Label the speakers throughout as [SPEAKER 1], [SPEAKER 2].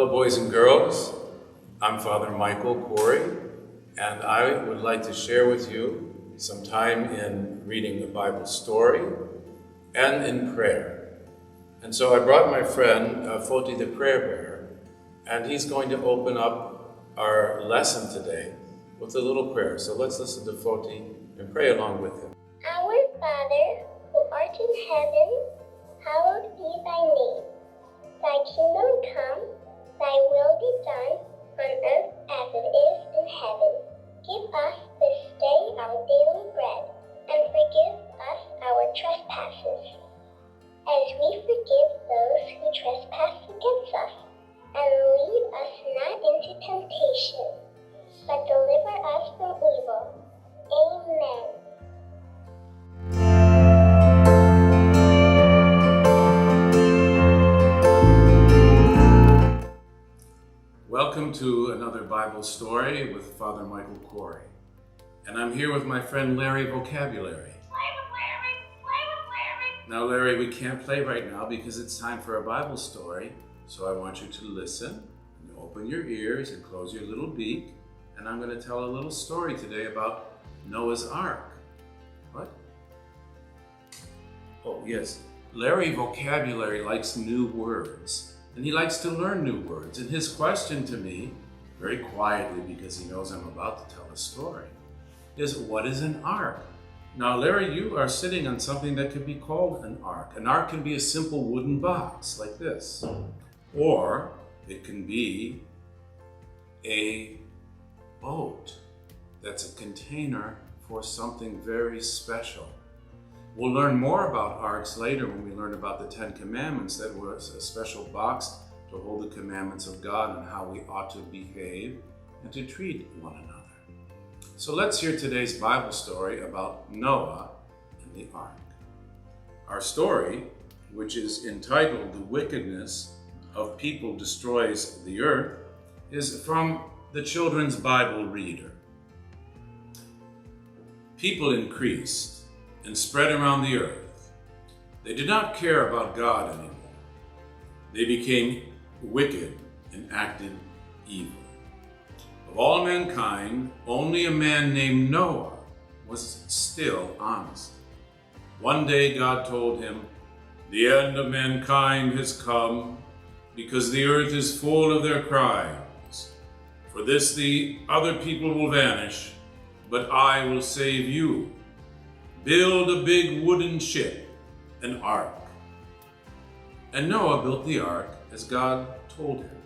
[SPEAKER 1] Hello, boys and girls. I'm Father Michael Courey, and I would like to share with you some time in reading a Bible story and in prayer. And so I brought my friend, Foti the Prayer Bearer, and he's going to open up our lesson today with a little prayer. So let's listen to Foti and pray along with him.
[SPEAKER 2] Our Father, who art in heaven, hallowed be thy name. Thy kingdom come, thy will be done, on earth as it is in heaven. Give us this day our daily bread, and forgive us our trespasses, as we forgive those who trespass against us. And lead us not into temptation, but deliver us from evil. Amen.
[SPEAKER 1] Welcome to another Bible story with Father Michael Courey. And I'm here with my friend Larry Vocabulary. Now, Larry, we can't play right now because it's time for a Bible story. So I want you to listen, and open your ears and close your little beak. And I'm going to tell a little story today about Noah's Ark. What? Oh, yes. Larry Vocabulary likes new words. And he likes to learn new words. And his question to me, very quietly because he knows I'm about to tell a story, is what is an ark? Now, Larry, you are sitting on something that could be called an ark. An ark can be a simple wooden box like this. Or it can be a boat that's a container for something very special. We'll learn more about arks later when we learn about the 10 Commandments, that was a special box to hold the commandments of God and how we ought to behave and to treat one another. So let's hear today's Bible story about Noah and the ark. Our story, which is entitled The Wickedness of People Destroys the Earth, is from the Children's Bible Reader. People increased and spread around the earth. They did not care about God anymore. They became wicked and acted evil. Of all mankind, only a man named Noah was still honest. One day God told him, "The end of mankind has come, because the earth is full of their crimes. For this the other people will vanish, but I will save you. Build a big wooden ship, an ark." And Noah built the ark as God told him.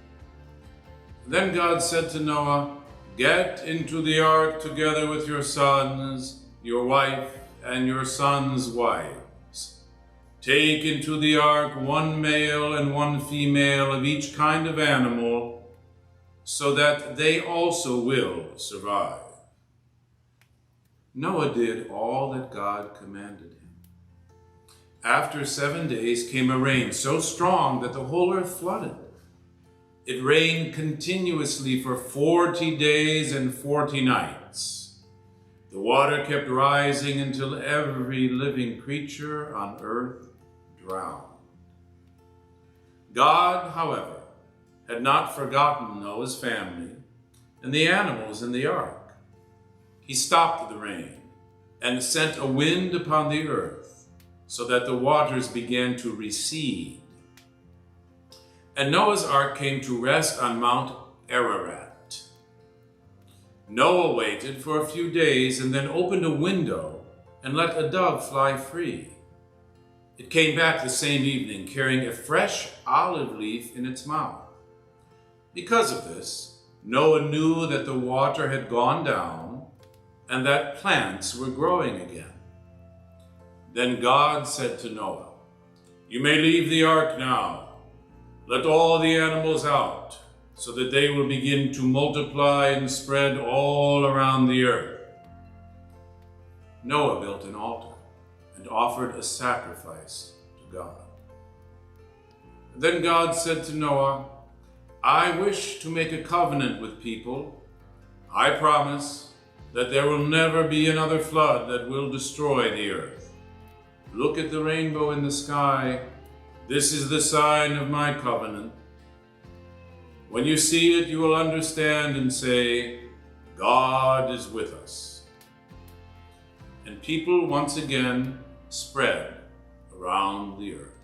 [SPEAKER 1] Then God said to Noah, "Get into the ark together with your sons, your wife, and your sons' wives. Take into the ark one male and one female of each kind of animal, so that they also will survive." Noah did all that God commanded him. After 7 days came a rain so strong that the whole earth flooded. It rained continuously for 40 days and 40 nights. The water kept rising until every living creature on earth drowned. God, however, had not forgotten Noah's family and the animals in the ark. He stopped the rain and sent a wind upon the earth so that the waters began to recede. And Noah's ark came to rest on Mount Ararat. Noah waited for a few days and then opened a window and let a dove fly free. It came back the same evening carrying a fresh olive leaf in its mouth. Because of this, Noah knew that the water had gone down and that plants were growing again. Then God said to Noah, "You may leave the ark now. Let all the animals out, so that they will begin to multiply and spread all around the earth." Noah built an altar and offered a sacrifice to God. Then God said to Noah, "I wish to make a covenant with people. I promise that there will never be another flood that will destroy the earth. Look at the rainbow in the sky. This is the sign of my covenant. When you see it, you will understand and say, God is with us. And people once again spread around the earth.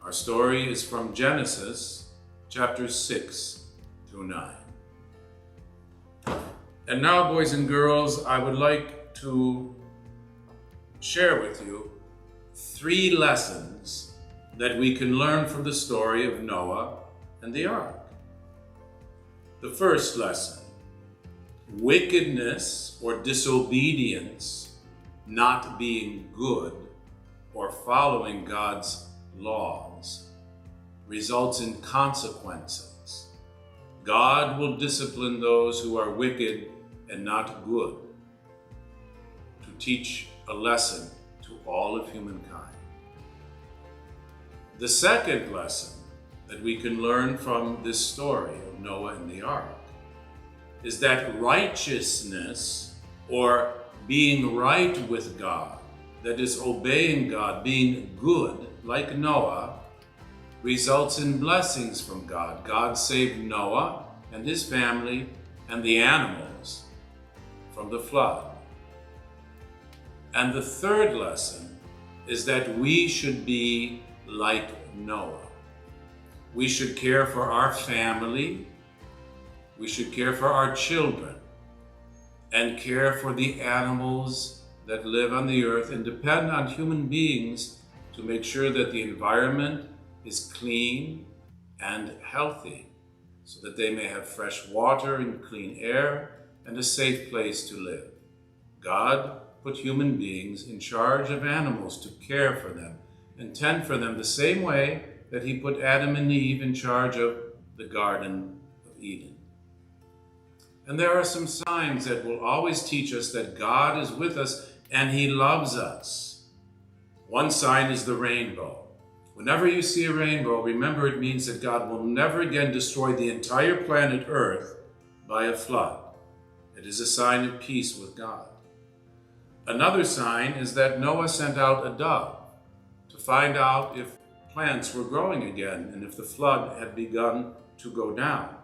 [SPEAKER 1] Our story is from Genesis chapters 6 through 9. And now, boys and girls, I would like to share with you 3 lessons that we can learn from the story of Noah and the ark. The first lesson: wickedness or disobedience, not being good or following God's laws, results in consequences. God will discipline those who are wicked and not good, to teach a lesson to all of humankind. The second lesson that we can learn from this story of Noah and the ark is that righteousness, or being right with God, that is obeying God, being good like Noah, results in blessings from God. God saved Noah and his family and the animals from the flood. And the third lesson is that we should be like Noah. We should care for our family, we should care for our children, and care for the animals that live on the earth, and depend on human beings to make sure that the environment is clean and healthy, so that they may have fresh water and clean air and a safe place to live. God put human beings in charge of animals to care for them and tend for them the same way that he put Adam and Eve in charge of the Garden of Eden. And there are some signs that will always teach us that God is with us and he loves us. One sign is the rainbow. Whenever you see a rainbow, remember it means that God will never again destroy the entire planet Earth by a flood. It is a sign of peace with God. Another sign is that Noah sent out a dove to find out if plants were growing again and if the flood had begun to go down.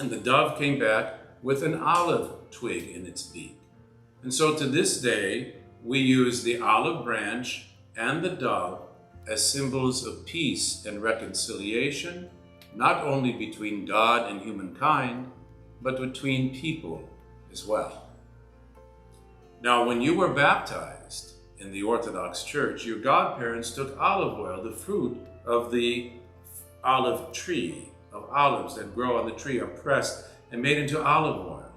[SPEAKER 1] And the dove came back with an olive twig in its beak. And so to this day, we use the olive branch and the dove as symbols of peace and reconciliation, not only between God and humankind, but between people as well. Now, when you were baptized in the Orthodox Church, your godparents took olive oil, the fruit of the olive tree, of olives that grow on the tree, are pressed and made into olive oil.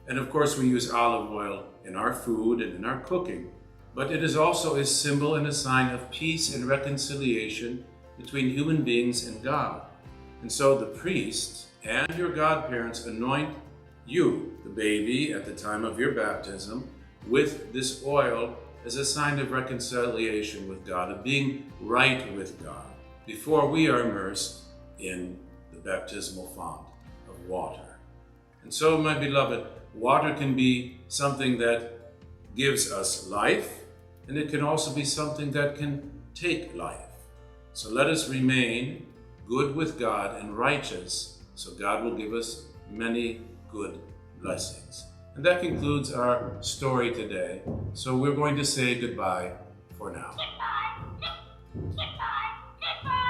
[SPEAKER 1] And of course, we use olive oil in our food and in our cooking, but it is also a symbol and a sign of peace and reconciliation between human beings and God. And so the priests and your godparents anoint you, the baby, at the time of your baptism, with this oil as a sign of reconciliation with God, of being right with God, before we are immersed in the baptismal font of water. And so, my beloved, water can be something that gives us life, and it can also be something that can take life. So let us remain good with God and righteous, so God will give us many good blessings. And that concludes our story today. So we're going to say goodbye for now.
[SPEAKER 2] Goodbye. Goodbye. Goodbye.